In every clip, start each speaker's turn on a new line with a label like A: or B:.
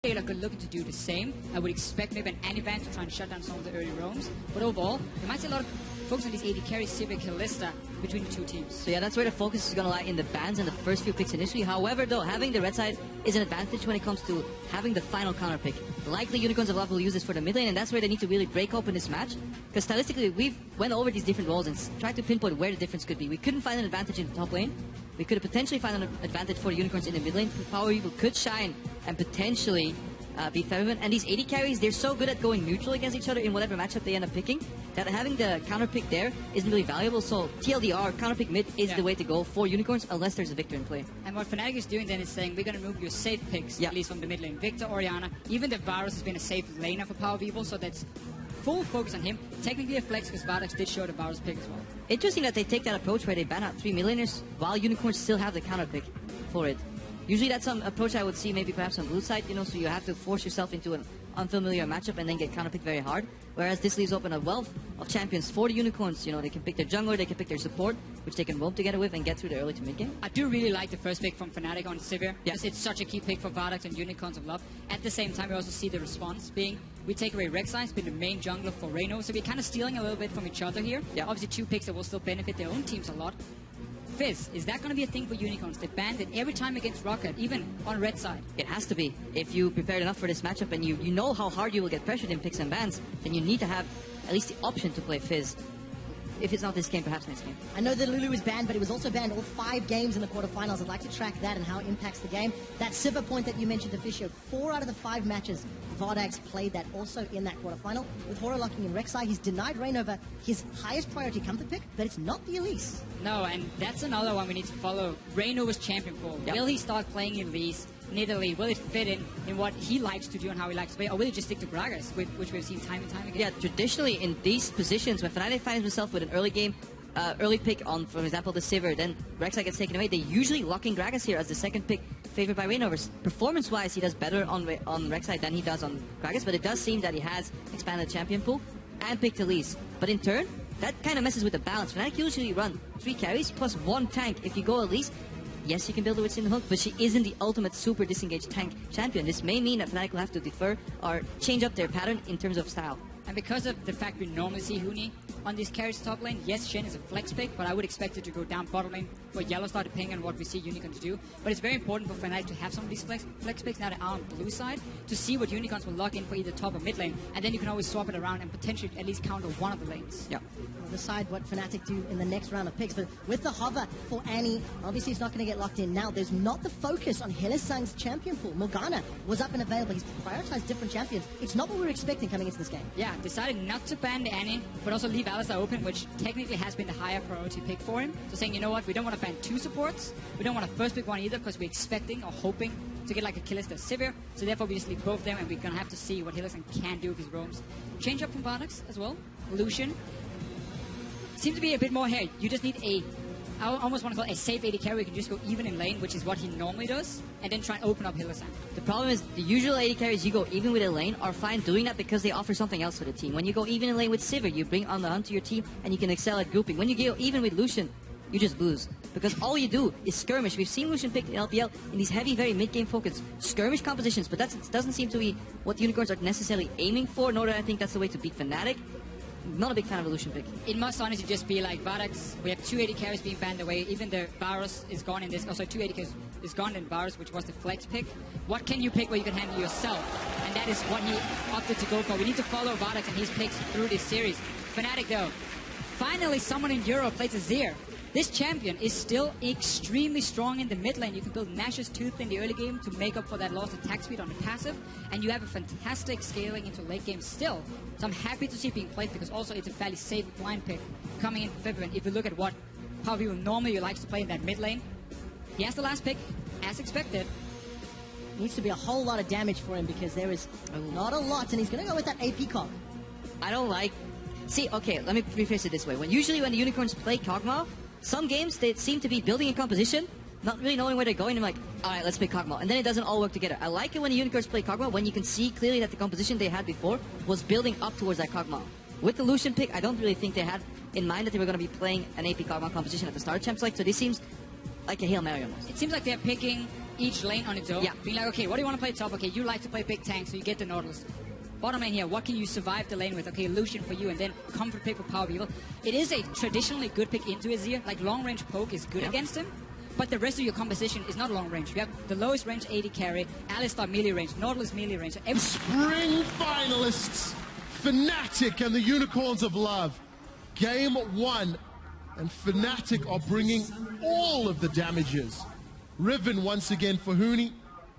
A: Taylor could look to do the same. I would expect maybe an Anivan to try and shut down some of the early roams. But overall, you might see a lot of focus on these AD carries, Civic, Kalista between the two teams.
B: So yeah, that's where the focus is going to lie in the bans and the first few picks initially. However, though, having the red side is an advantage when it comes to having the final counter pick. Likely Unicorns of Love will use this for the mid lane, and that's where they need to really break open this match. Because stylistically, we've went over these different roles and tried to pinpoint where the difference could be. We couldn't find an advantage in the top lane. We could have potentially found an advantage for the Unicorns in the mid lane. Power Evil could shine and potentially beat Featherman. And these AD carries, they're so good at going neutral against each other in whatever matchup they end up picking, that having the counter pick there isn't really valuable. So TLDR, counter pick mid, is the way to go for Unicorns unless there's a Victor in play.
A: And what Fnatic is doing then is saying, we're going to remove your safe picks, at least from the mid lane. Victor, Orianna, even the Varus has been a safe laner for Power Evil, so that's full focus on him. Technically a flex because Varus did show the Varus pick as well.
B: Interesting that they take that approach where they ban out 3 mid laners while Unicorns still have the counter pick for it. Usually that's some approach I would see maybe perhaps on blue side, so you have to force yourself into an unfamiliar matchup and then get counterpicked very hard. Whereas this leaves open a wealth of champions for the Unicorns. They can pick their jungler, they can pick their support, which they can roam together with and get through the early to mid game.
A: I do really like the first pick from Fnatic on Sivir. Yes, it's such a key pick for Vardax and Unicorns of Love. At the same time, we also see the response being, we take away Rek'Sai, it's been the main jungler for Reyno, so we're kind of stealing a little bit from each other here. Obviously 2 picks that will still benefit their own teams a lot. Fizz, is that going to be a thing for Unicorns? They banned it every time against Rocket, even on red side.
B: It has to be. If you prepared enough for this matchup and you know how hard you will get pressured in picks and bans, then you need to have at least the option to play Fizz. If it's not this game, perhaps next game.
C: I know that Lulu was banned, but it was also banned all 5 games in the quarterfinals. I'd like to track that and how it impacts the game. That Sivir point that you mentioned, Officio, 4 out of the 5 matches Vardax played that also in that quarterfinal. With Horror locking in Rek'Sai, he's denied reign over his highest priority comfort pick, but it's not the Elise.
A: No, and that's another one we need to follow. Reyno was champion for. Will he start playing Elise in Italy? Will it fit in what he likes to do and how he likes to play? Or will he just stick to Gragas, which we've seen time and time again?
B: Yeah, traditionally in these positions, when Fnatic finds himself with an early game, early pick on, for example, the Sivir, then Rek'Sai gets taken away, they usually lock in Gragas here as the second pick, favored by Reyno. Performance-wise, he does better on Rek'Sai than he does on Gragas, but it does seem that he has expanded the champion pool and picked Elise. But in turn, that kind of messes with the balance. Fnatic usually run 3 carries plus 1 tank. If you go Elise, yes, you can build her with Sin Hook, but she isn't the ultimate super disengaged tank champion. This may mean that Fnatic will have to defer or change up their pattern in terms of style.
A: And because of the fact we normally see Huni on these carries top lane, yes, Shen is a flex pick, but I would expect it to go down bottom lane for Yellow Star, depending on what we see Unicorns do. But it's very important for Fnatic to have some of these flex picks now that are on blue side to see what Unicorns will lock in for either top or mid lane, and then you can always swap it around and potentially at least counter one of the lanes.
B: Yeah.
C: We'll decide what Fnatic do in the next round of picks, but with the hover for Annie, obviously it's not going to get locked in now. There's not the focus on Hylissang's champion pool. Morgana was up and available. He's prioritized different champions. It's not what we were expecting coming into this game.
A: Yeah, decided not to ban the Annie, but also leave Alistar open, which technically has been the higher priority pick for him. So saying, you know what, we don't want to ban 2 supports, we don't want to first pick one either, because we're expecting or hoping to get like a Kalista Sivir, so therefore we just leave both of them, and we're going to have to see what Hylissang can do with his roams. Change up from Vardax as well. Lucian seems to be a bit more here. You just need I almost want to call it a safe AD carry. You can just go even in lane, which is what he normally does, and then try and open up Hylissang.
B: The problem is the usual AD carries you go even with a lane are fine doing that because they offer something else for the team. When you go even in lane with Sivir, you bring on the hunt to your team and you can excel at grouping. When you go even with Lucian, you just lose. Because all you do is skirmish. We've seen Lucian picked in LPL in these heavy, very mid-game focused skirmish compositions, but that doesn't seem to be what the Unicorns are necessarily aiming for, nor do I think that's the way to beat Fnatic. Not a big fan of a Lucian pick.
A: It must honestly just be like Vardax. We have 2 AD carries being banned away. Even the Varus is gone in this. Also, 2 AD carries is gone in Varus, which was the flex pick. What can you pick where you can handle yourself? And that is what he opted to go for. We need to follow Vardax and his picks through this series. Fnatic, though, finally someone in Europe plays Azir. This champion is still extremely strong in the mid lane. You can build Nash's Tooth in the early game to make up for that lost attack speed on the passive, and you have a fantastic scaling into late game still. So I'm happy to see it being played because also it's a fairly safe blind pick coming in for February. If you look at what Power Evil normally likes to play in that mid lane, he has the last pick, as expected.
C: Needs to be a whole lot of damage for him because there is not a lot, and he's going to go with that AP comp.
B: I don't like... See, okay, let me rephrase it this way. Usually when the Unicorns play Kog'Maw, some games they seem to be building in composition, not really knowing where they're going, and like, alright, let's play Kog'Maw. And then it doesn't all work together. I like it when the Unicorns play Kog'Maw, when you can see clearly that the composition they had before was building up towards that Kog'Maw. With the Lucian pick, I don't really think they had in mind that they were going to be playing an AP Kog'Maw composition at the start of Champs League, so this seems like a Hail Mary almost.
A: It seems like they're picking each lane on its own.
B: Yeah.
A: Being like, okay, what do you want to play top? Okay, you like to play big tank, so you get the Nautilus. Bottom lane here, what can you survive the lane with? Okay, Lucian for you, and then comfort pick for Power of Evil. It is a traditionally good pick into Azir. Like, long-range poke is good against him, but the rest of your composition is not long-range. You have the lowest range AD carry, Alistar melee range, Nautilus melee range. So
D: Spring finalists, Fnatic and the Unicorns of Love. Game 1, and Fnatic are bringing all of the damages. Riven once again for Huni,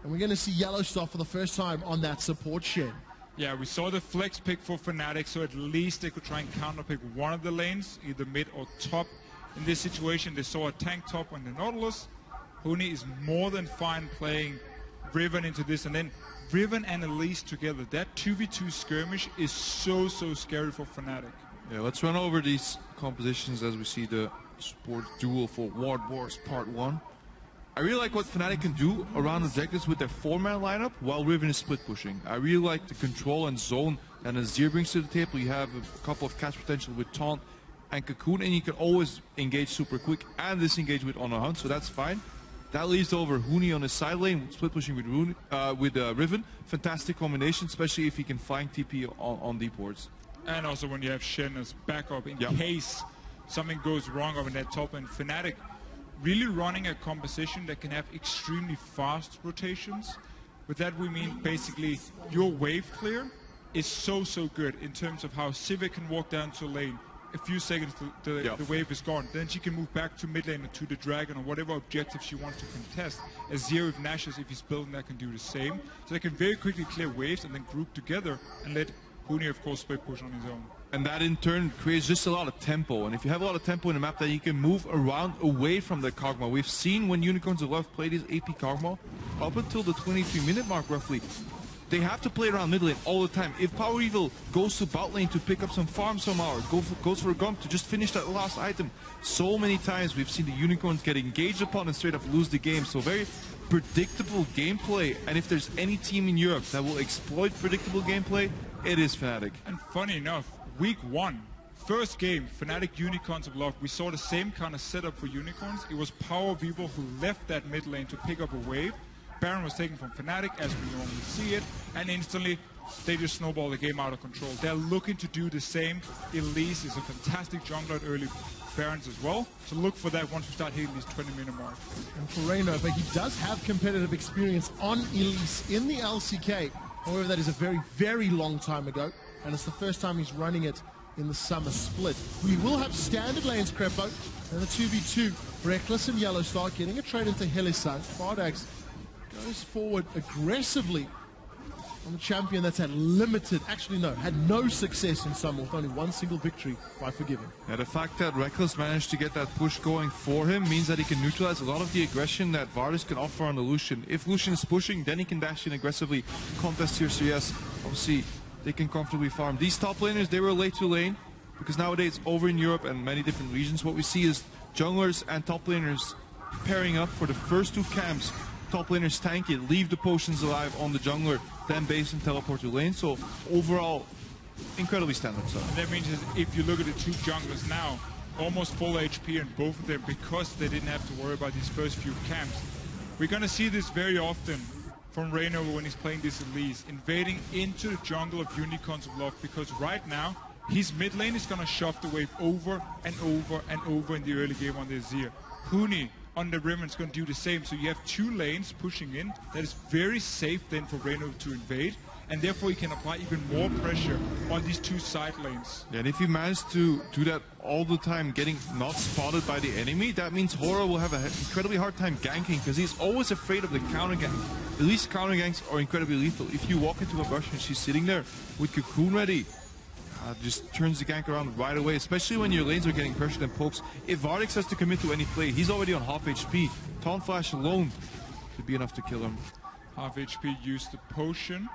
D: and we're going to see Yellowstar for the first time on that support shed.
E: Yeah, we saw the flex pick for Fnatic, so at least they could try and counter pick one of the lanes, either mid or top. In this situation, they saw a tank top on the Nautilus. Huni is more than fine playing Riven into this, and then Riven and Elise together. That 2v2 skirmish is so scary for Fnatic.
F: Yeah, let's run over these compositions as we see the support duel for Ward Wars Part 1. I really like what Fnatic can do around objectives with their 4-man lineup while Riven is split pushing. I really like the control and zone that Azir brings to the table. You have a couple of catch potential with Taunt and Cocoon, and you can always engage super quick and disengage with On a Hunt, so that's fine. That leaves over Huni on his side lane, split pushing with Riven. Fantastic combination, especially if he can find TP on deep wards.
E: And also when you have Shen as backup in case something goes wrong over that top end. Fnatic really running a composition that can have extremely fast rotations. With that we mean basically your wave clear is so good in terms of how Civic can walk down to a lane. A few seconds the wave is gone. Then she can move back to mid lane or to the dragon or whatever objective she wants to contest. Azir with Nashus, if he's building that, can do the same. So they can very quickly clear waves and then group together and let Huni of course split push on his own.
F: And that in turn creates just a lot of tempo. And if you have a lot of tempo in a map, that you can move around away from the Kog'Maw. We've seen when Unicorns of Love play this AP Kog'Maw, up until the 23-minute mark roughly, they have to play around mid lane all the time. If Power Evil goes to bot lane to pick up some farm somehow, or goes for a Gump to just finish that last item, so many times we've seen the Unicorns get engaged upon and straight up lose the game. So very predictable gameplay. And if there's any team in Europe that will exploit predictable gameplay, it is Fnatic.
E: And funny enough, week 1, first game, Fnatic Unicorns of Love, we saw the same kind of setup for Unicorns. It was Power of Evil who left that mid lane to pick up a wave. Baron was taken from Fnatic as we normally see it, and instantly they just snowball the game out of control. They're looking to do the same. Elise is a fantastic jungler at early Barons as well, so look for that once we start hitting these 20-minute mark.
D: And for Reyno, but he does have competitive experience on Elise in the LCK. However, that is a very long time ago, and it's the first time he's running it in the summer split. We will have standard lanes, Crepo, and the 2v2, Reckless and Yellowstar getting a trade into Helisan. Fardax goes forward aggressively on the champion that's had no success in summer with only one single victory by Forgiven.
F: Yeah, the fact that Reckless managed to get that push going for him means that he can neutralize a lot of the aggression that Varus can offer on the Lucian. If Lucian is pushing, then he can dash in aggressively, contest here, so yes, obviously they can comfortably farm. These top laners, they were late to lane, because nowadays over in Europe and many different regions, what we see is junglers and top laners pairing up for the first 2 camps. Top laners tank it, leave the potions alive on the jungler, then base and teleport to lane. So overall, incredibly standard stuff.
E: And that means if you look at the 2 junglers now, almost full HP in both of them because they didn't have to worry about these first few camps. We're going to see this very often from Reyno when he's playing this Elise, invading into the jungle of Unicorns of Love, because right now his mid lane is going to shove the wave over and over and over in the early game on the Azir. Huni on the Riven is going to do the same, so you have 2 lanes pushing in. That is very safe then for Reyno to invade, and therefore he can apply even more pressure on these 2 side lanes.
F: Yeah, and if he manages to do that all the time, getting not spotted by the enemy, that means Hora will have an incredibly hard time ganking, because he's always afraid of the counter gank. At least counter ganks are incredibly lethal. If you walk into a bush and she's sitting there with Cocoon ready, just turns the gank around right away, especially when your lanes are getting pressured and pokes. If Vardex has to commit to any play, he's already on half HP. Taunt Flash alone should be enough to kill him.
E: Half HP used the potion.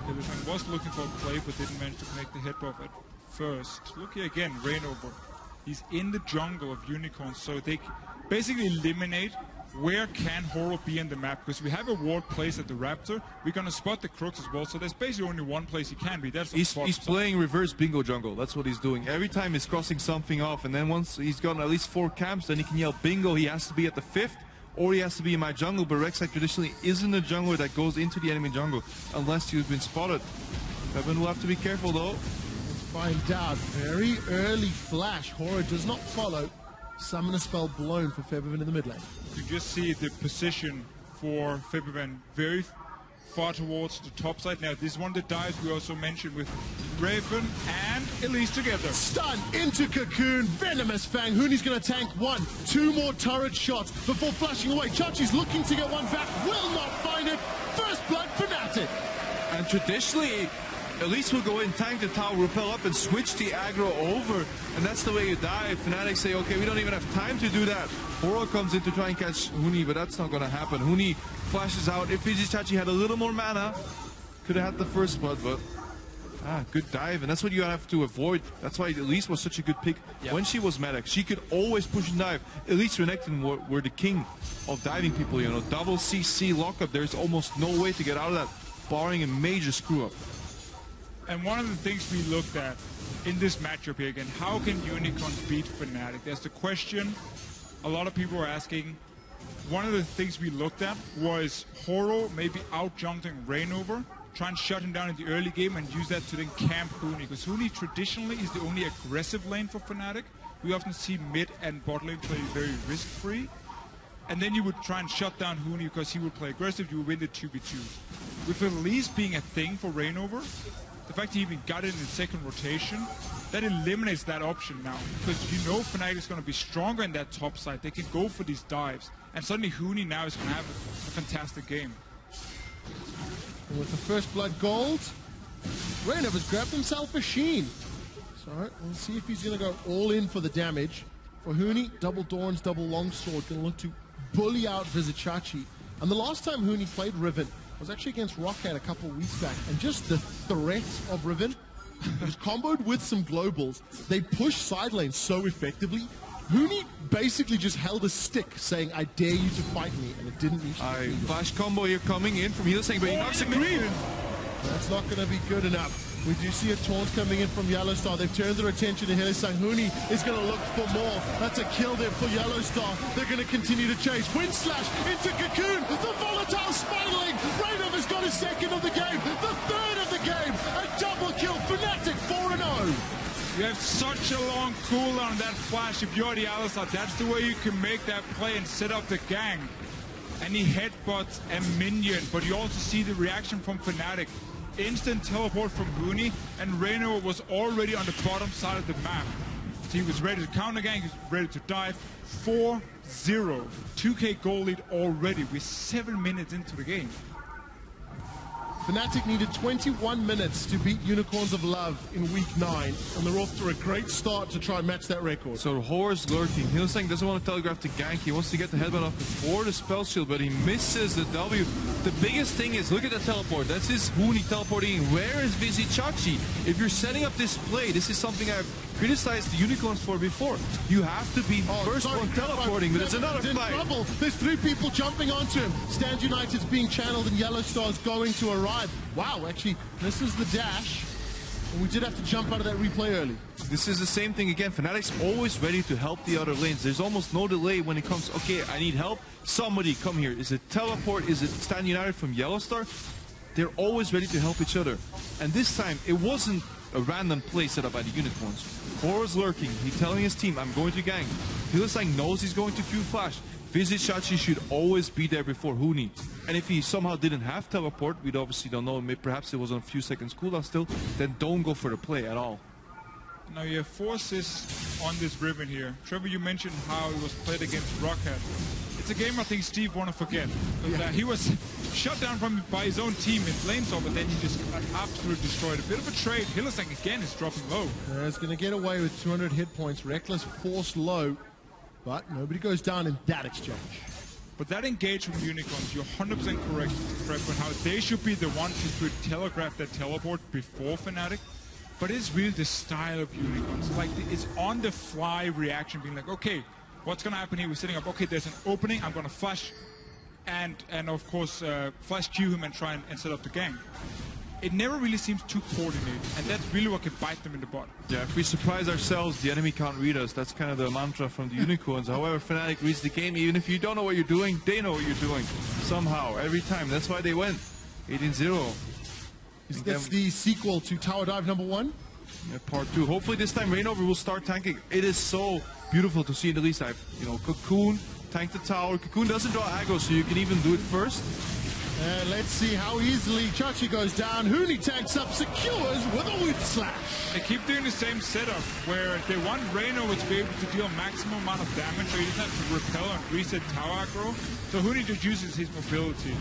E: Illusion was looking for a play, but didn't manage to connect the head buff at first. Look here again, Rainover. He's in the jungle of Unicorns, so they basically eliminate where can Horo be in the map, because we have a ward placed at the Raptor. We're going to spot the Crooks as well, so there's basically only one place he can be. That's
F: he's playing reverse bingo jungle. That's what he's doing. Every time he's crossing something off, and then once he's got at least 4 camps, then he can yell bingo. He has to be at the 5th or he has to be in my jungle, but Rek'Sai traditionally isn't a jungler that goes into the enemy jungle unless you've been spotted. Kevin will have to be careful though.
D: Let's find out. Very early flash. Horror does not follow. Summoner spell blown for Febiven in the mid lane.
E: You just see the position for Febiven very far towards the top side. Now, this is one of the dives we also mentioned with Raven and Elise together.
D: Stun into Cocoon. Venomous Fang. Huni's going to tank 1, 2 more turret shots before flashing away. Chachi's looking to get one back. Will not find it. First blood Fnatic.
F: And traditionally, Elise will go in, tank the tower, repel up, and switch the aggro over. And that's the way you die. Fnatic say, okay, we don't even have time to do that. Horo comes in to try and catch Huni, but that's not going to happen. Huni flashes out. If Chachi had a little more mana, could have had the first blood, but good dive. And that's what you have to avoid. That's why Elise was such a good pick when she was medic. She could always push and dive. Elise Renekton were the king of diving people, you know. Double CC lockup. There's almost no way to get out of that, barring a major screw up.
E: And one of the things we looked at in this matchup here again, how can Unicorns beat Fnatic? That's the question a lot of people are asking. One of the things we looked at was Horo maybe out-jumping Reignover, try and shut him down in the early game and use that to then camp Huni. Because Huni traditionally is the only aggressive lane for Fnatic. We often see mid and bot lane play very risk-free. And then you would try and shut down Huni because he would play aggressive, you would win the 2v2. With Elise being a thing for Reignover, the fact he even got it in the second rotation, that eliminates that option now. Because you know Fnatic is going to be stronger in that top side. They can go for these dives. And suddenly Huni now is going to have a fantastic game.
D: And with the first blood gold, Reignover's grabbed himself a Sheen. So we'll see if he's going to go all in for the damage. For Huni, double Dorns, double Longsword, going to look to bully out Vizichachi. And the last time Huni played Riven was actually against Rockhead a couple of weeks back. And just the threat of Riven, it was comboed with some globals. They pushed side lane so effectively. Huni basically just held a stick saying, I dare you to fight me, and it didn't reach the
F: flash combo here coming in from Hillsang, but he knocks a green.
D: That's not going to be good enough. We do see a taunt coming in from Yellowstar. They've turned their attention to Hillsang. Huni is going to look for more. That's a kill there for Yellowstar. They're going to continue to chase. Wind Slash into Cocoon. The volatile spiraling. Reignover's got his second of the game. The third of the game. A double kill. Fnatic 4-0.
E: You have such a long cooldown on that flash. If you're the Alistar, that's the way you can make that play and set up the gang. And he headbutts a minion, but you also see the reaction from Fnatic. Instant teleport from Huni, and Reignover was already on the bottom side of the map. So he was ready to counter gang, he was ready to dive. 4-0. 2k goal lead already. We're 7 minutes into the game.
D: Fnatic needed 21 minutes to beat Unicorns of Love in week 9, and they're off to a great start to try and match that record.
F: So Horror's lurking. Hillsang doesn't want to telegraph the gank. He wants to get the headbutt off before the spell shield, but he misses the W. The biggest thing is, look at the teleport. That's his Huni teleporting. Where is Vizichachi? If you're setting up this play, this is something I've criticized the Unicorns for before. You have to be first one teleporting, but it's another fight.
D: Trouble. There's 3 people jumping onto him. Stand United's being channeled and Yellowstar's going to arrive. Wow, actually, this is the dash. And we did have to jump out of that replay early.
F: This is the same thing again. Fnatic's always ready to help the other lanes. There's almost no delay when it comes, okay, I need help. Somebody come here. Is it teleport? Is it Stand United from Yellowstar? They're always ready to help each other. And this time, it wasn't a random play set up by the Unicorns. Horror's lurking. He's telling his team, I'm going to gang. Hillsang knows he's going to Q flash. Vizichachi should always be there before Huni. And if he somehow didn't have teleport, we obviously don't know, maybe perhaps it was on a few seconds cooldown still, then don't go for the play at all.
E: Now you have 4 assists on this Riven here. Trevor, you mentioned how it was played against Rockhead. It's a game I think Steve want to forget. He was shut down by his own team in Flamesword, but then he just got absolutely destroyed. A bit of a trade. Hillsang again is dropping low.
D: He's going to get away with 200 hit points. Reckless forced low, but nobody goes down in that exchange.
E: But that engage from Unicorns, you're 100% correct, Fred, on how they should be the one to telegraph that teleport before Fnatic. But it's really the style of Unicorns. Like, it's on-the-fly reaction, being like, okay, what's going to happen here? We're setting up, okay, there's an opening, I'm going to flash, and of course, flash Q him and try and set up the gang. it never really seems too coordinated, and that's really what can bite them in the butt.
F: Yeah, if we surprise ourselves, the enemy can't read us. That's kind of the mantra from the Unicorns. However, Fnatic reads the game. Even if you don't know what you're doing, they know what you're doing. Somehow, every time. That's why they went 18-0.
D: That's the sequel to Tower Dive #1.
F: Yeah, part 2. Hopefully this time Reignover will start tanking. It is so beautiful to see in the least dive. You know, Cocoon, tank the tower. Cocoon doesn't draw aggro, so you can even do it first.
D: Let's see how easily Chachi goes down. Huni tanks up, secures with a wood slash.
E: They keep doing the same setup where they want Reignover to be able to deal maximum amount of damage, so he doesn't have to repel and reset tower aggro. So Huni just uses his mobility.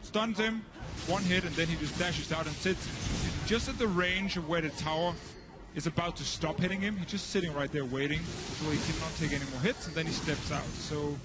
E: Stuns him, one hit, and then he just dashes out and sits just at the range of where the tower is about to stop hitting him. He's just sitting right there waiting until he cannot take any more hits, and then he steps out. So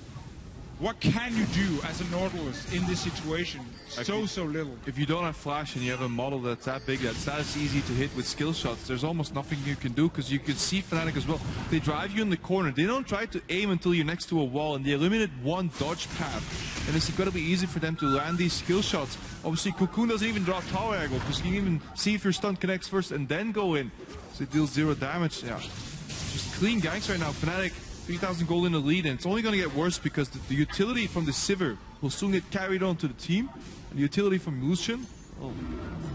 E: what can you do as a Nautilus in this situation? So little.
F: If you don't have flash and you have a model that's that big, that's that easy to hit with skill shots, there's almost nothing you can do, because you can see Fnatic as well. They drive you in the corner. They don't try to aim until you're next to a wall, and they eliminate one dodge path. And it's got to be easy for them to land these skill shots. Obviously, Cocoon doesn't even draw tower angle, because you can even see if your stun connects first and then go in. So it deals 0 damage. Yeah, just clean ganks right now. Fnatic 3,000 gold in the lead, and it's only going to get worse because the utility from the Sivir will soon get carried on to the team, and the utility from Lucian, oh,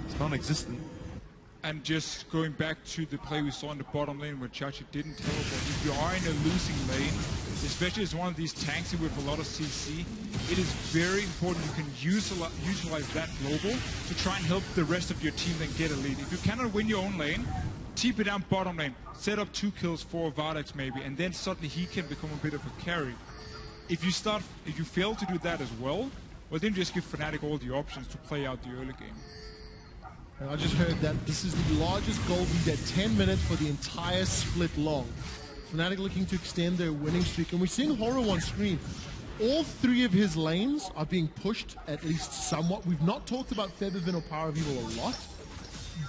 F: it's non-existent.
E: And just going back to the play we saw in the bottom lane where Chachi didn't teleport, if you are in a losing lane, especially as one of these tanks with a lot of CC, it is very important you can utilize that global to try and help the rest of your team then get a lead. If you cannot win your own lane, TP it down bottom lane, set up 2 kills for Vardex maybe, and then suddenly he can become a bit of a carry. If you fail to do that as well then just give Fnatic all the options to play out the early game.
D: And I just heard that this is the largest gold lead at 10 minutes for the entire split long. Fnatic looking to extend their winning streak, and we're seeing Horo on screen. All 3 of his lanes are being pushed at least somewhat. We've not talked about Feathervin or Power of Evil a lot,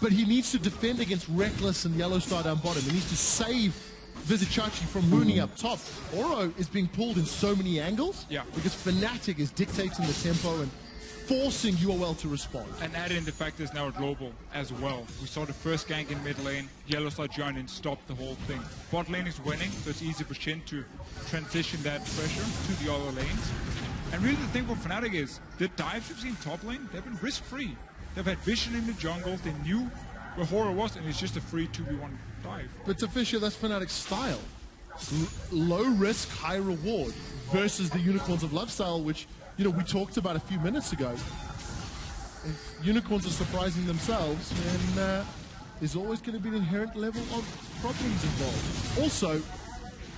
D: but he needs to defend against Reckless and Yellow Star down bottom. He needs to save Vizichachi from Mooney up top. Oro is being pulled in so many angles because Fnatic is dictating the tempo and forcing UOL to respond.
E: And add in the fact there's now a global as well. We saw the first gank in mid lane, Yellow Star joined and stopped the whole thing. Bot lane is winning, so it's easy for Shin to transition that pressure to the other lanes. And really the thing for Fnatic is, the dives we've seen top lane, they've been risk-free. They've had vision in the jungle, they knew where Horo was, and it's just a free 2v1 dive.
D: But to Fisher, that's Fnatic's style. Low risk, high reward versus the Unicorns of Love style, which, you know, we talked about a few minutes ago. If Unicorns are surprising themselves, then there's always going to be an inherent level of problems involved. Also,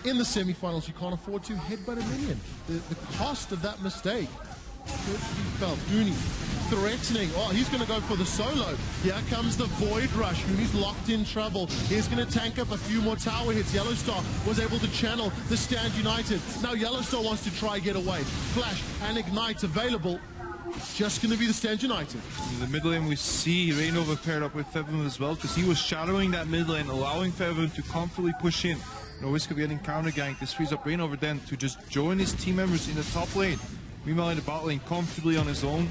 D: in the semifinals, you can't afford to headbutt a minion. The cost of that mistake could be felt. Uni threatening. Oh, he's going to go for the solo. Here comes the Void Rush. Uni's locked in trouble. He's going to tank up a few more tower hits. Yellowstar was able to channel the Stand United. Now Yellowstar wants to try get away. Flash and Ignite available. Just going to be the Stand United.
F: In the mid lane, we see Reignover paired up with Feathervin as well, because he was shadowing that mid lane, allowing Feathervin to comfortably push in. No risk of getting counter ganked. This frees up Reignover then to just join his team members in the top lane. Meanwhile, in the bot lane, comfortably on his own.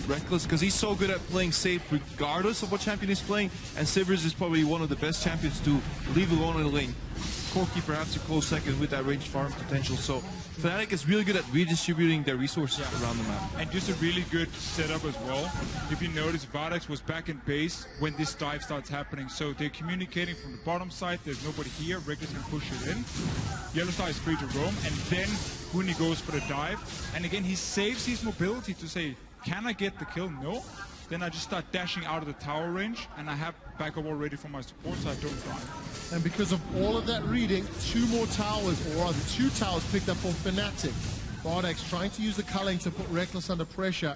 F: Reckless, because he's so good at playing safe regardless of what champion he's playing, and Sivers is probably one of the best champions to leave alone in the lane. Corki perhaps a close second with that range farm potential, so Fnatic is really good at redistributing their resources around the map.
E: And just a really good setup as well. If you notice, Vardex was back in base when this dive starts happening, so they're communicating from the bottom side. There's nobody here. Reckless can push it in. Yellowstar is free to roam, and then Huni goes for the dive. And again, he saves his mobility to say, can I get the kill? No. Then I just start dashing out of the tower range, and I have backup already for my support, so I don't die.
D: And because of all of that reading, 2 more towers, or rather 2 towers picked up for Fnatic. Vardex trying to use the culling to put Reckless under pressure.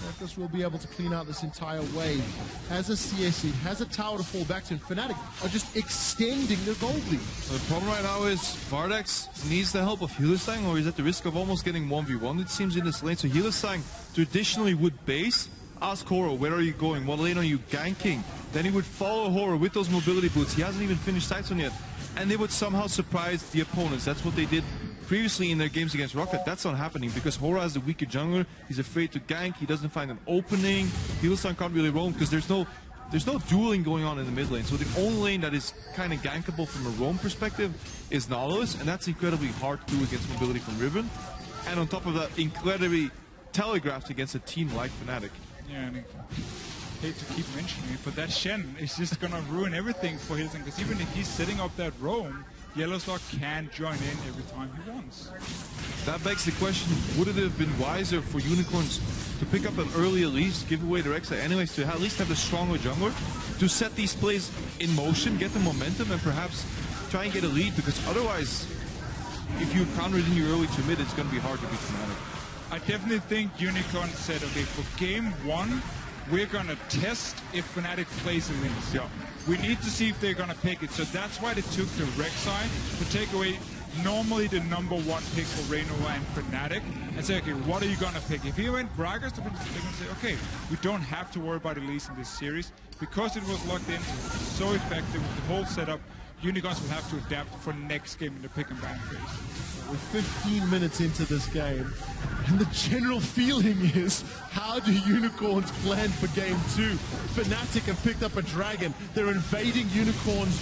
D: Reckless will be able to clean out this entire wave. Has a CSE, has a tower to fall back to, and Fnatic are just extending their gold lead.
F: The problem right now is Vardex needs the help of Hylissang, or he's at the risk of almost getting 1v1, it seems, in this lane. So Hylissang traditionally would base, ask Horo, where are you going? What lane are you ganking? Then he would follow Horo with those mobility boots. He hasn't even finished Sightson yet. And they would somehow surprise the opponents. That's what they did previously in their games against Rocket, that's not happening because Hora is the weaker jungler. He's afraid to gank. He doesn't find an opening. Hillsong can't really roam because there's no dueling going on in the mid lane. So the only lane that is kind of gankable from a roam perspective is Nautilus, and that's incredibly hard to do against mobility from Riven. And on top of that, incredibly telegraphed against a team like Fnatic.
E: Yeah, and I hate to keep mentioning it, but that Shen is just gonna ruin everything for Hillsong, because even if he's setting up that roam, Yellowstar can join in every time he wants.
F: That begs the question, would it have been wiser for Unicorns to pick up an early Elise, give away the Rek'Sai anyways, to at least have a stronger jungler, to set these plays in motion, get the momentum, and perhaps try and get a lead, because otherwise, if you counter it in your early to mid, it's going to be hard to beat Fnatic.
E: I definitely think Unicorn said, okay, for game one, we're going to test if Fnatic plays Elise.
F: Yeah.
E: We need to see if they're going to pick it. So that's why they took the Rek'Sai to take away normally the #1 pick for Reynova and Fnatic and say, okay, what are you going to pick? If he went Gragas, they're going to say, okay, we don't have to worry about Elise in this series. Because it was locked in, so effective with the whole setup, Unicorns will have to adapt for next game in the pick and ban phase.
D: We're 15 minutes into this game, and the general feeling is, how do Unicorns plan for game 2? Fnatic have picked up a dragon. They're invading Unicorns'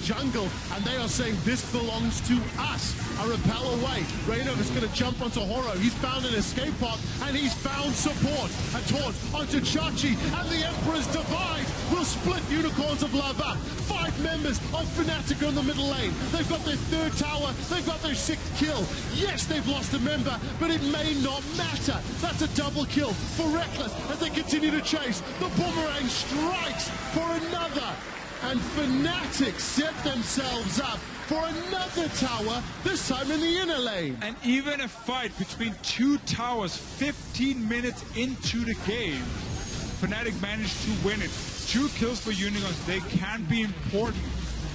D: jungle, and they are saying, this belongs to us. A repel away. Reynov is going to jump onto Horo. He's found an escape pod, and he's found support. A taunt onto Chachi, and the Emperor's Divide will split Unicorns of Love up. 5 members of Fnatic are in the middle lane. They've got their 3rd tower. They've got their 6th kill. Yes, they've lost a member, but it may not matter. That's a double kill for Reckless as they continue to chase. The boomerang strikes for another. And Fnatic set themselves up for another tower, this time in the inner lane.
E: And even a fight between 2 towers 15 minutes into the game, Fnatic managed to win it. 2 kills for Unicorns, they can be important.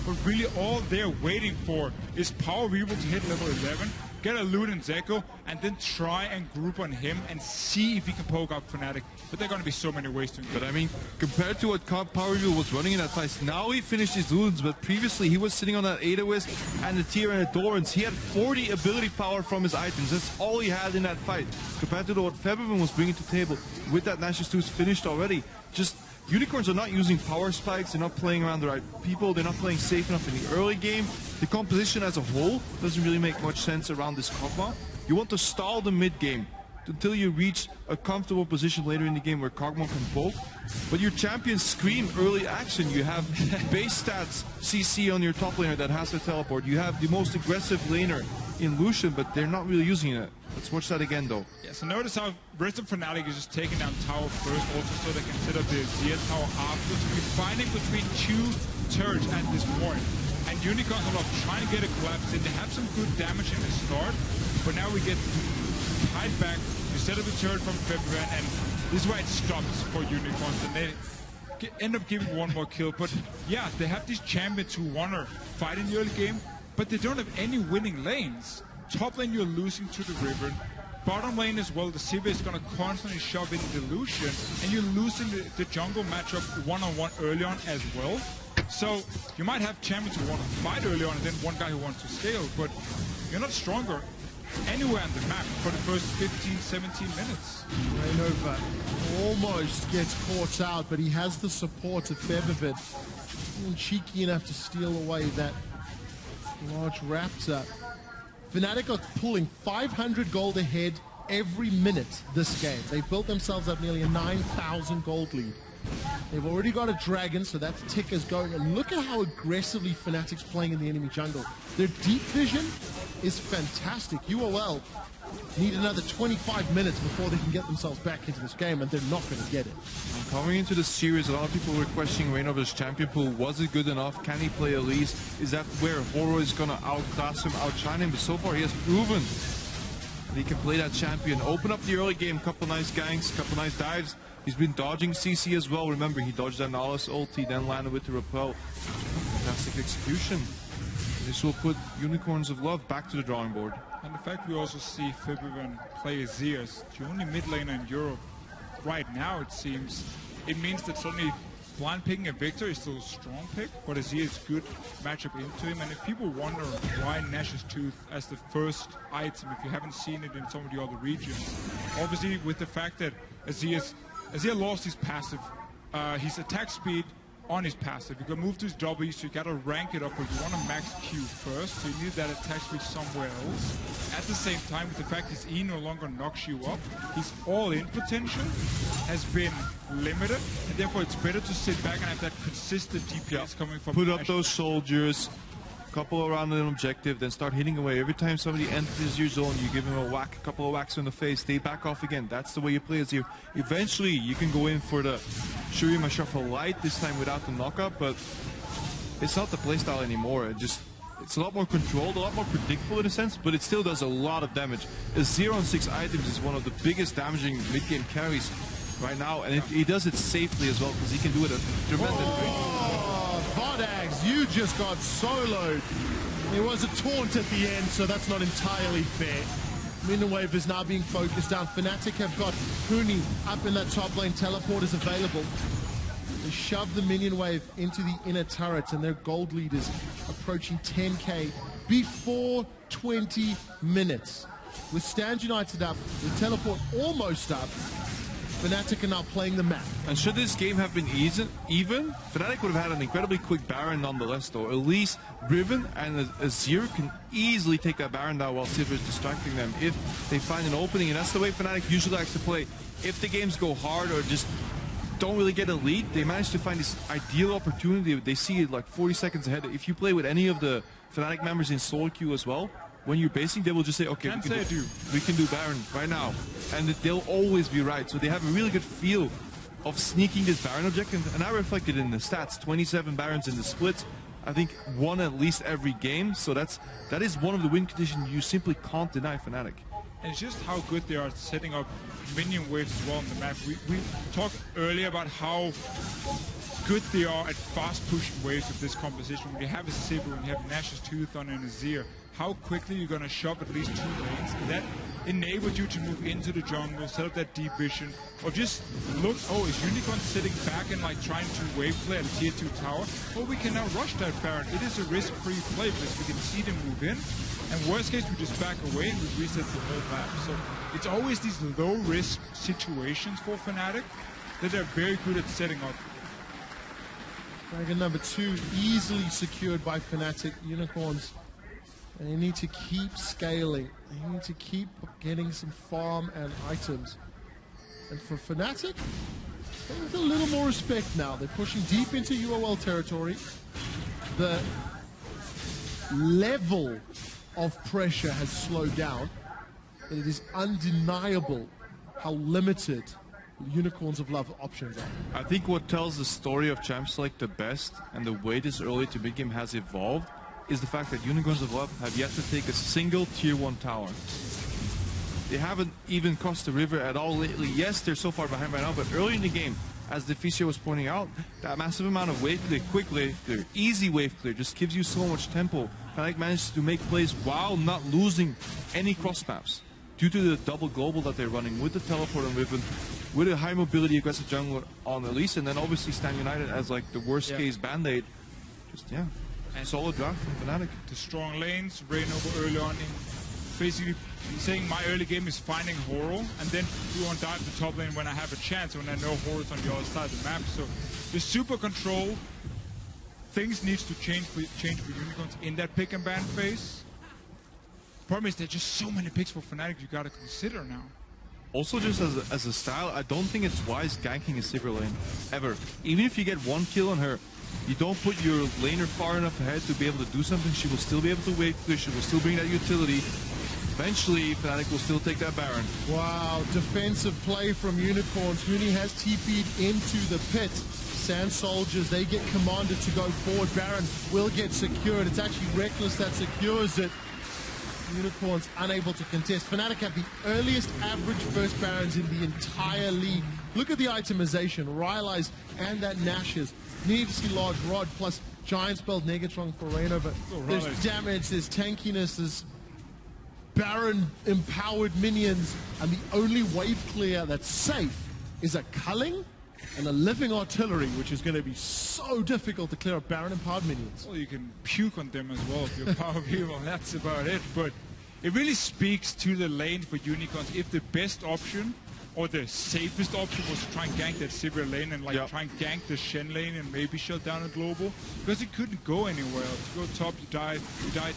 E: But really all they're waiting for is Power Weevil to hit level 11, get a loot in Zeko, and then try and group on him and see if he can poke up Fnatic. But there are going to be so many ways to do it.
F: But I mean, compared to what Power Weevil was running in that fight, now he finished his loons, but previously he was sitting on that Adawisp and the Tier and the Dorans. He had 40 ability power from his items. That's all he had in that fight. Compared to what Febiven was bringing to the table with that Nash's 2's finished already. Just Unicorns are not using power spikes, they're not playing around the right people, they're not playing safe enough in the early game. The composition as a whole doesn't really make much sense around this Kog'Maw. You want to stall the mid game until you reach a comfortable position later in the game where Kog'Maw can poke. But your champions scream early action. You have base stats CC on your top laner that has to teleport. You have the most aggressive laner in Lucian, but they're not really using it. Let's watch that again though.
E: Yeah, so notice how rest of Fnatic is just taking down tower first, also so they can set up the Zia tower afterwards. We're fighting between 2 turrets at this point. And Unicorns are trying to get a collapse in. They have some good damage in the start, but now we get tied back. You set up the turret from February, and this is where it stops for Unicorns, and they end up giving 1 more kill. But yeah, they have these champions who want to fight in the early game, but they don't have any winning lanes. Top lane, you're losing to the River. Bottom lane as well, the Sivir is going to constantly shove in the Lucian, and you're losing the jungle matchup one-on-one early on as well. So you might have champions who want to fight early on and then one guy who wants to scale, but you're not stronger anywhere on the map for the first 15, 17 minutes.
D: Reynova almost gets caught out, but he has the support of Febiven. Cheeky enough to steal away that large Raptor. Fnatic are pulling 500 gold ahead every minute this game. They've built themselves up nearly a 9,000 gold lead. They've already got a dragon, so that tick is going. And look at how aggressively Fnatic's playing in the enemy jungle. Their deep vision is fantastic. UOL need another 25 minutes before they can get themselves back into this game, and they're not going to get it.
F: Coming into the series, a lot of people were questioning Reynova's champion pool. Was it good enough? Can he play Elise? Is that where Horo is going to outclass him, outshine him? But so far, he has proven that he can play that champion. Open up the early game, couple nice ganks, couple nice dives. He's been dodging CC as well. Remember, he dodged that Nautilus ulti, then landed with the repel. Fantastic execution. This will put Unicorns of Love back to the drawing board.
E: And the fact we also see Febiven play Zeus, the only mid laner in Europe right now, it seems, it means that suddenly blind picking a Victor is still a strong pick, but Azir is good matchup into him. And if people wonder why Nash's Tooth as the first item, if you haven't seen it in some of the other regions, obviously with the fact that Azir lost his passive, his attack speed on his passive. You can move to his W, so you gotta rank it up, but you want to max Q first, so you need that attack speed somewhere else. At the same time, with the fact his E no longer knocks you up, his all-in potential has been limited, and therefore it's better to sit back and have that consistent DPS coming from
F: Put up those soldiers, couple around an objective, then start hitting away. Every time somebody enters your zone, you give him a whack, a couple of whacks in the face, they back off again. That's the way you play Azir. Eventually, you can go in for the Shurima Shuffle Light, this time without the knockup, but it's not the playstyle anymore. It's a lot more controlled, a lot more predictable in a sense, but it still does a lot of damage. A 0-on-6 items is one of the biggest damaging mid-game carries right now, and he does it safely as well, because he can do it at a tremendous rate.
D: Vodax, you just got soloed. It was a taunt at the end, so that's not entirely fair. Minion wave is now being focused down. Fnatic have got Huni up in that top lane. Teleport is available. They shove the minion wave into the inner turret, and their gold lead is approaching 10k before 20 minutes. With Stand United up, with Teleport almost up, Fnatic are now playing the map.
F: And should this game have been even, Fnatic would have had an incredibly quick Baron nonetheless, though. At least Riven and Azir can easily take that Baron down while Sivir is distracting them if they find an opening, and that's the way Fnatic usually likes to play. If the games go hard or just don't really get a lead, they manage to find this ideal opportunity. They see it like 40 seconds ahead. If you play with any of the Fnatic members in solo queue as well, when you're basing, they will just say, okay, we can do Baron right now. And they'll always be right. So they have a really good feel of sneaking this Baron objective. And I reflected in the stats, 27 Barons in the split. I think one at least every game. So that is one of the win conditions you simply can't deny Fnatic.
E: And it's just how good they are at setting up minion waves as well on the map. We talked earlier about how good they are at fast pushing waves of this composition. When you have a Sivir, when you have Nash's Tooth on and Azir, how quickly you're going to shove at least 2 lanes. That enables you to move into the jungle, set up that deep vision, or just look, oh, is Unicorn sitting back and like trying to wave play at a tier 2 tower? Well, we can now rush that Baron. It is a risk-free play because we can see them move in, and worst case, we just back away and we reset the whole map. So it's always these low-risk situations for Fnatic that they're very good at setting up.
D: Dragon number 2 easily secured by Fnatic. Unicorns, they need to keep scaling. They need to keep getting some farm and items. And for Fnatic, with a little more respect now. They're pushing deep into UOL territory. The level of pressure has slowed down. And it is undeniable how limited Unicorns of Love options are.
F: I think what tells the story of Champs League the best, and the way this early to mid-game has evolved, is the fact that Unicorns of Love have yet to take a single tier 1 tower. They haven't even crossed the river at all lately. Yes, they're so far behind right now, but early in the game, as Deficio was pointing out, that massive amount of wave clear, quick wave clear, easy wave clear, just gives you so much tempo. Fnatic managed to make plays while not losing any cross maps, due to the double global that they're running with the teleport on Riven, with a high mobility aggressive jungler on Elise, and then obviously Stand United as like the worst case band-aid. Just, yeah, solid draft from Fnatic.
E: The strong lanes, rain over early on, basically saying my early game is finding Horo, and then we won't dive the top lane when I have a chance, when I know Horo's on the other side of the map. So the super control, things needs to change for Unicorns in that pick and ban phase. Problem is there's just so many picks for Fnatic you gotta consider now.
F: Also, just as a style, I don't think it's wise ganking a Sivir lane, ever. Even if you get 1 kill on her, you don't put your laner far enough ahead to be able to do something. She will still be able to wave clear, she will still bring that utility. Eventually, Fnatic will still take that Baron.
D: Wow, defensive play from Unicorns. Huni has TP'd into the pit. Sand Soldiers, they get commanded to go forward. Baron will get secured. It's actually Reckless that secures it. Unicorns unable to contest. Fnatic have the earliest average first Barons in the entire league. Look at the itemization. Rylai's and that Nash's. Need to see Large Rod plus Giant Spell Negatron for Reyna, but there's damage, there's tankiness, there's Baron empowered minions, and the only wave clear that's safe is a culling and a living artillery, which is going to be so difficult to clear up Baron-empowered minions.
E: Well, you can puke on them as well if you're power people, that's about it. But it really speaks to the lane for Unicorns. If the best option or the safest option was to try and gank that Sivir lane and try and gank the Shen lane and maybe shut down a global, because it couldn't go anywhere else. To go top, you die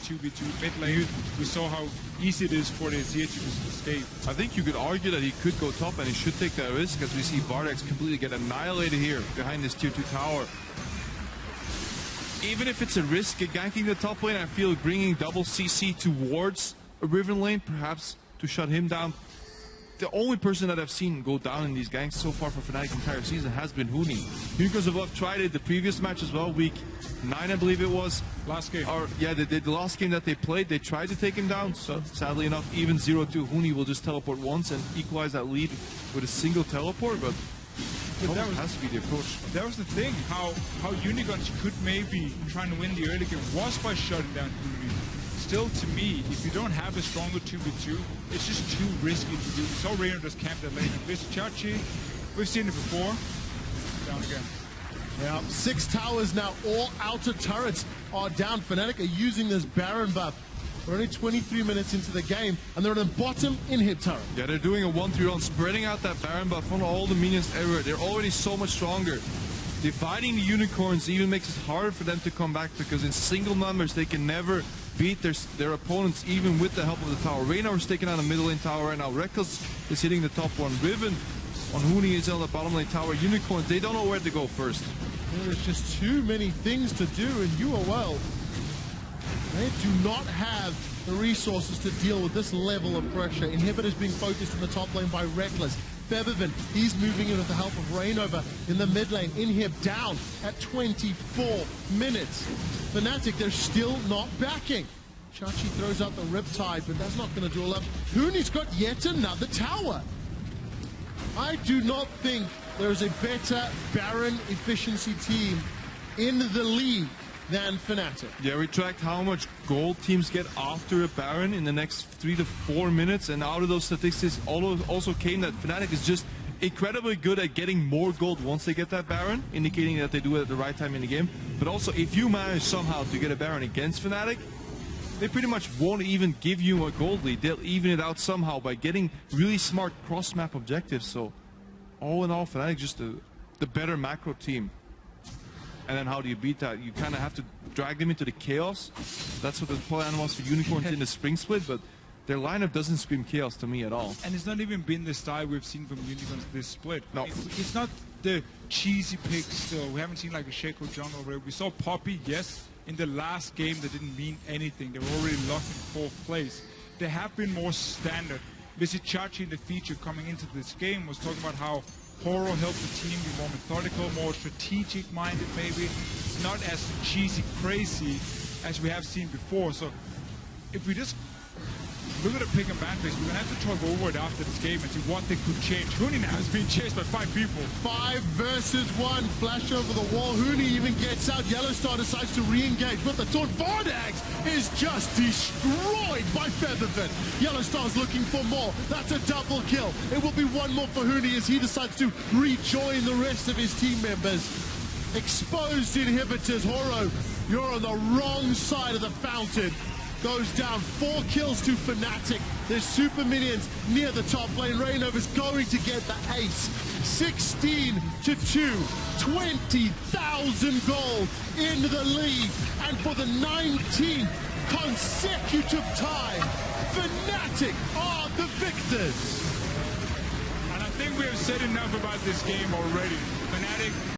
E: 2v2. Mid lane, we saw how easy it is for the Azir to just escape.
F: I think you could argue that he could go top and he should take that risk, as we see Vardex completely get annihilated here behind this tier 2 tower. Even if it's a risk ganking the top lane, I feel bringing double CC towards a Riven lane, perhaps to shut him down. The only person that I've seen go down in these ganks so far for Fnatic entire season has been Huni. Unicorns of Love tried it the previous match as well, week 9 I believe it was.
E: Last game.
F: Or, yeah, the last game that they played, they tried to take him down. So sadly enough, even 0-2, Huni will just teleport once and equalize that lead with a single teleport, but that has to be the approach.
E: That was the thing, how Unicorns could maybe try and win the early game was by shutting down Huni. Still, to me, if you don't have a stronger 2v2, it's just too risky to do. So Reyna just camped that lane. This Chachi, we've seen it before. Down again.
D: Yeah, 6 towers now, all outer turrets are down. Fnatic are using this Baron buff. We're only 23 minutes into the game, and they're in the bottom inhib turret.
F: Yeah, they're doing a 1-3 run, spreading out that Baron buff on all the minions everywhere. They're already so much stronger. Dividing the Unicorns even makes it harder for them to come back, because in single numbers they can never beat their opponents, even with the help of the tower. Reyna is taking on a middle lane tower right now. Reckless is hitting the top one. Riven on Huni is on the bottom lane tower. Unicorns, they don't know where to go first.
D: There's just too many things to do in UOL. They do not have the resources to deal with this level of pressure. Inhibitors being focused in the top lane by Reckless. Feathervin, he's moving in with the help of Rainover in the mid lane. Inhib down at 24 minutes. Fnatic, they're still not backing. Chachi throws out the Riptide, but that's not going to draw up. Huni's got yet another tower. I do not think there is a better Baron efficiency team in the league than Fnatic.
F: Yeah, we tracked how much gold teams get after a Baron in the next 3 to 4 minutes, and out of those statistics also came that Fnatic is just incredibly good at getting more gold once they get that Baron, indicating that they do it at the right time in the game. But also, if you manage somehow to get a Baron against Fnatic, they pretty much won't even give you a gold lead. They'll even it out somehow by getting really smart cross-map objectives. So, all in all, Fnatic just the better macro team. And then how do you beat that? You kind of have to drag them into the chaos. That's what the plan was for Unicorns in the spring split, but their lineup doesn't scream chaos to me at all.
E: And it's not even been the style we've seen from Unicorns this split.
F: No.
E: It's not the cheesy picks still. We haven't seen like a Shaco jungle where we saw Poppy, yes, in the last game that didn't mean anything. They were already locked in 4th place. They have been more standard. Visit Chachi in the feature coming into this game was talking about how Horo helped the team be more methodical, more strategic-minded maybe, not as cheesy crazy as we have seen before. So if we just look at the pick and ban phase, we're going to have to talk over it after this game and see what they could change. Huni now is being chased by 5 people. 5
D: versus 1. Flash over the wall. Huni even gets out. Yellowstar decides to re-engage, but the taunt Vardex is just destroyed by Featherfin. Yellowstar's looking for more. That's a double kill. It will be 1 more for Huni as he decides to rejoin the rest of his team members. Exposed inhibitors. Horo, you're on the wrong side of the fountain. Goes down, 4 kills to Fnatic. There's super minions near the top lane. Rainover's going to get the ace. 16-2, 20,000 gold in the league. And for the 19th consecutive time, Fnatic are the victors.
E: And I think we have said enough about this game already. Fnatic